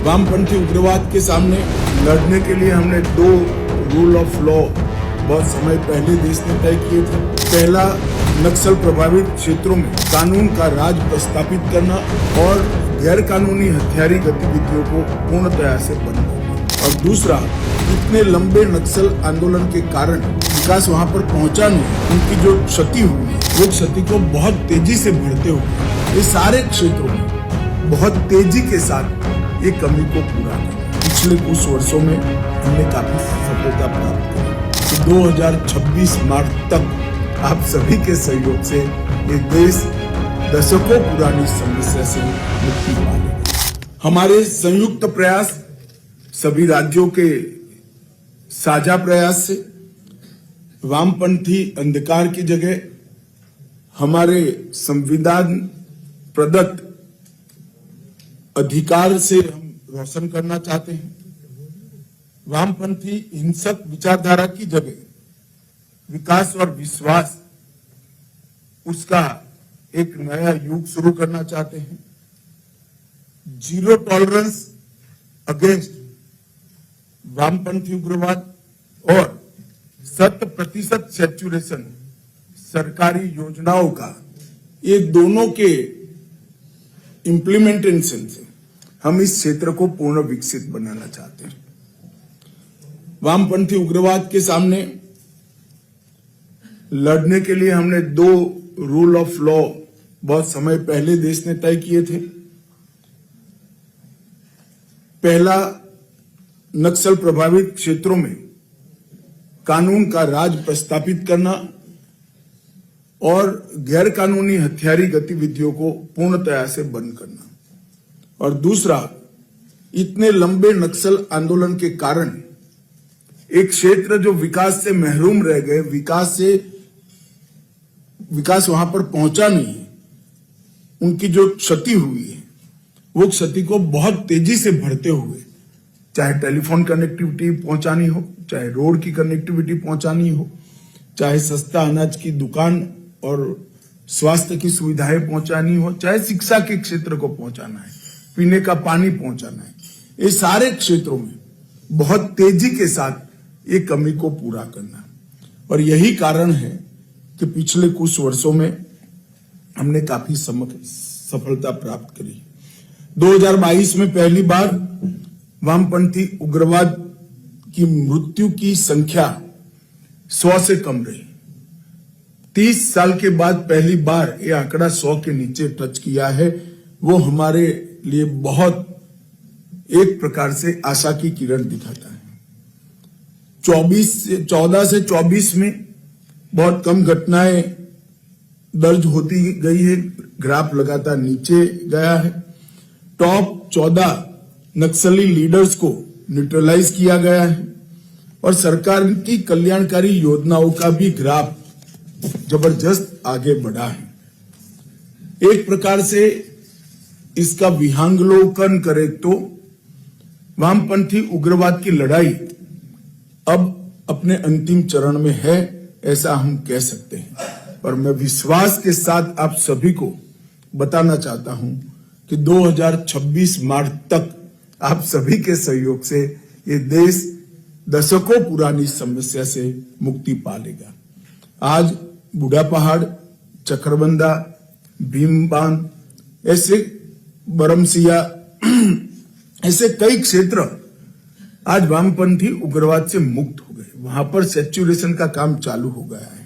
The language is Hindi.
वामपंथी उग्रवाद के सामने लड़ने के लिए हमने 2 रूल ऑफ लॉ बहुत समय पहले देश ने तय किए थे। पहला, नक्सल प्रभावित क्षेत्रों में कानून का राज प्रस्थापित करना और गैर कानूनी हथियारी गतिविधियों को पूर्णतया से बंद करना। और दूसरा, इतने लंबे नक्सल आंदोलन के कारण विकास वहां पर पहुंचा नहीं, उनकी जो क्षति हुई वो क्षति को बहुत तेजी से बढ़ते हुए ये सारे क्षेत्रों में बहुत तेजी के साथ ये कमी को पूरा किया। पिछले कुछ वर्षों में हमने काफी सफलता प्राप्त की। 2026 मार्च तक आप सभी के सहयोग से ये देश दशकों पुरानी समस्या से मुक्ति पालेगा। हमारे संयुक्त प्रयास, सभी राज्यों के साझा प्रयास से वामपंथी अंधकार की जगह हमारे संविधान प्रदत्त अधिकार से हम रोशन करना चाहते हैं। वामपंथी हिंसक विचारधारा की जगह विकास और विश्वास, उसका एक नया युग शुरू करना चाहते हैं। जीरो टॉलरेंस अगेंस्ट वामपंथी उग्रवाद और 100% सैचुरेशन सरकारी योजनाओं का, ये दोनों के इम्प्लीमेंटेशन से हम इस क्षेत्र को पूर्ण विकसित बनाना चाहते हैं। वामपंथी उग्रवाद के सामने लड़ने के लिए हमने 2 रूल ऑफ लॉ बहुत समय पहले देश ने तय किए थे। पहला, नक्सल प्रभावित क्षेत्रों में कानून का राज प्रस्थापित करना और गैर कानूनी हथियारी गतिविधियों को पूर्णतया से बंद करना। और दूसरा, इतने लंबे नक्सल आंदोलन के कारण एक क्षेत्र जो विकास से महरूम रह गए, विकास वहां पर पहुंचा नहीं, उनकी जो क्षति हुई है वो क्षति को बहुत तेजी से बढ़ते हुए, चाहे टेलीफोन कनेक्टिविटी पहुंचानी हो, चाहे रोड की कनेक्टिविटी पहुंचानी हो, चाहे सस्ता अनाज की दुकान और स्वास्थ्य की सुविधाएं पहुंचानी हो, चाहे शिक्षा के क्षेत्र को पहुंचाना है, पीने का पानी पहुंचाना है, ये सारे क्षेत्रों में बहुत तेजी के साथ ये कमी को पूरा करना। और यही कारण है कि पिछले कुछ वर्षों में हमने काफी सफलता प्राप्त करी। 2022 में पहली बार वामपंथी उग्रवाद की मृत्यु की संख्या 100 से कम रही। 30 साल के बाद पहली बार ये आंकड़ा 100 के नीचे टच किया है। वो हमारे लिए बहुत एक प्रकार से आशा की किरण दिखाता है। 14 से 24 में बहुत कम घटनाएं दर्ज होती गई है, ग्राफ लगातार नीचे गया है। टॉप 14 नक्सली लीडर्स को न्यूट्रलाइज किया गया है और सरकार की कल्याणकारी योजनाओं का भी ग्राफ जबरदस्त आगे बढ़ा है। एक प्रकार से इसका विहंगावलोकन करें तो वामपंथी उग्रवाद की लड़ाई अब अपने अंतिम चरण में है, ऐसा हम कह सकते हैं। और मैं विश्वास के साथ आप सभी को बताना चाहता हूं कि 2026 मार्च तक आप सभी के सहयोग से ये देश दशकों पुरानी समस्या से मुक्ति पालेगा। आज बूढ़ा पहाड़, चक्रबंदा, भीमबांध, ऐसे बरमसिया, ऐसे कई क्षेत्र आज वामपंथी उग्रवाद से मुक्त हो गए। वहां पर सैचुरेशन का काम चालू हो गया है।